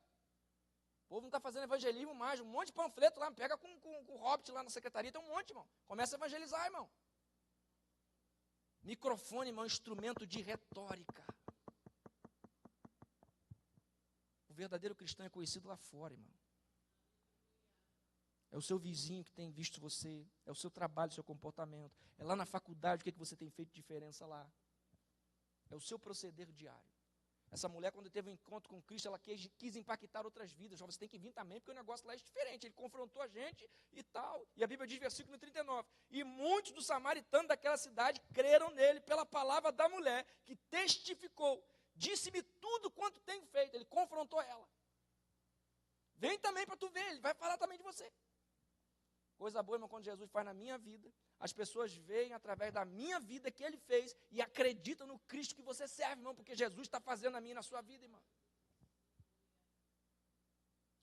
O povo não está fazendo evangelismo mais. Um monte de panfleto lá, pega com o Hobbit lá na secretaria, tem um monte, irmão. Começa a evangelizar, irmão. Microfone, irmão, instrumento de retórica. O verdadeiro cristão é conhecido lá fora, irmão. É o seu vizinho que tem visto você, é o seu trabalho, o seu comportamento, é lá na faculdade o que você tem feito de diferença lá. É o seu proceder diário. Essa mulher, quando teve um encontro com Cristo, ela quis impactar outras vidas. Você tem que vir também, porque o negócio lá é diferente. Ele confrontou a gente e tal. E a Bíblia diz, versículo 39, e muitos dos samaritanos daquela cidade creram nele pela palavra da mulher, que testificou. Disse-me tudo quanto tenho feito. Ele confrontou ela. Vem também para tu ver, ele vai falar também de você. Coisa boa, irmão, quando Jesus faz na minha vida, as pessoas veem através da minha vida que ele fez e acreditam no Cristo que você serve, irmão, porque Jesus está fazendo na minha e na sua vida, irmão.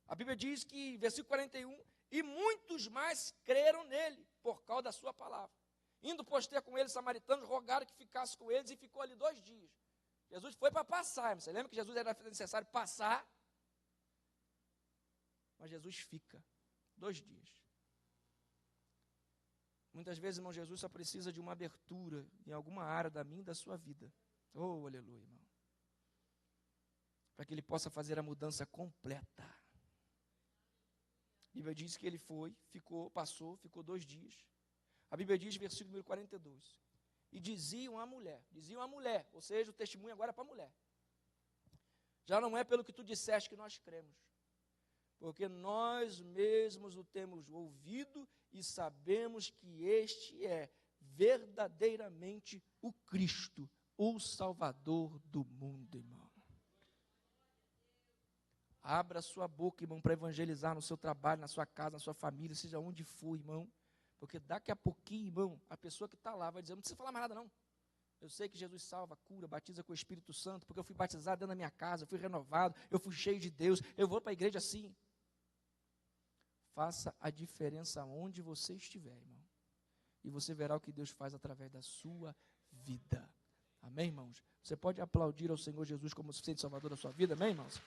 A Bíblia diz que, versículo 41, e muitos mais creram nele, por causa da sua palavra. Indo, pois, ter com eles samaritanos, rogaram que ficasse com eles e ficou ali 2 dias. Jesus foi para passar, irmão. Você lembra que Jesus era necessário passar? Mas Jesus fica 2 dias. Muitas vezes, irmão, Jesus só precisa de uma abertura em alguma área da minha e da sua vida. Oh, aleluia, irmão. Para que ele possa fazer a mudança completa. A Bíblia diz que ele foi, ficou 2 dias. A Bíblia diz, versículo número 42. E diziam à mulher, ou seja, o testemunho agora é para a mulher. Já não é pelo que tu disseste que nós cremos, porque nós mesmos o temos ouvido e sabemos que este é verdadeiramente o Cristo, o Salvador do mundo, irmão. Abra sua boca, irmão, para evangelizar no seu trabalho, na sua casa, na sua família, seja onde for, irmão. Porque daqui a pouquinho, irmão, a pessoa que está lá vai dizer, não precisa falar mais nada, não. Eu sei que Jesus salva, cura, batiza com o Espírito Santo, porque eu fui batizado dentro da minha casa, eu fui renovado, eu fui cheio de Deus, eu vou para a igreja assim. Faça a diferença onde você estiver, irmão. E você verá o que Deus faz através da sua vida. Amém, irmãos? Você pode aplaudir ao Senhor Jesus como suficiente Salvador da sua vida, amém, irmãos?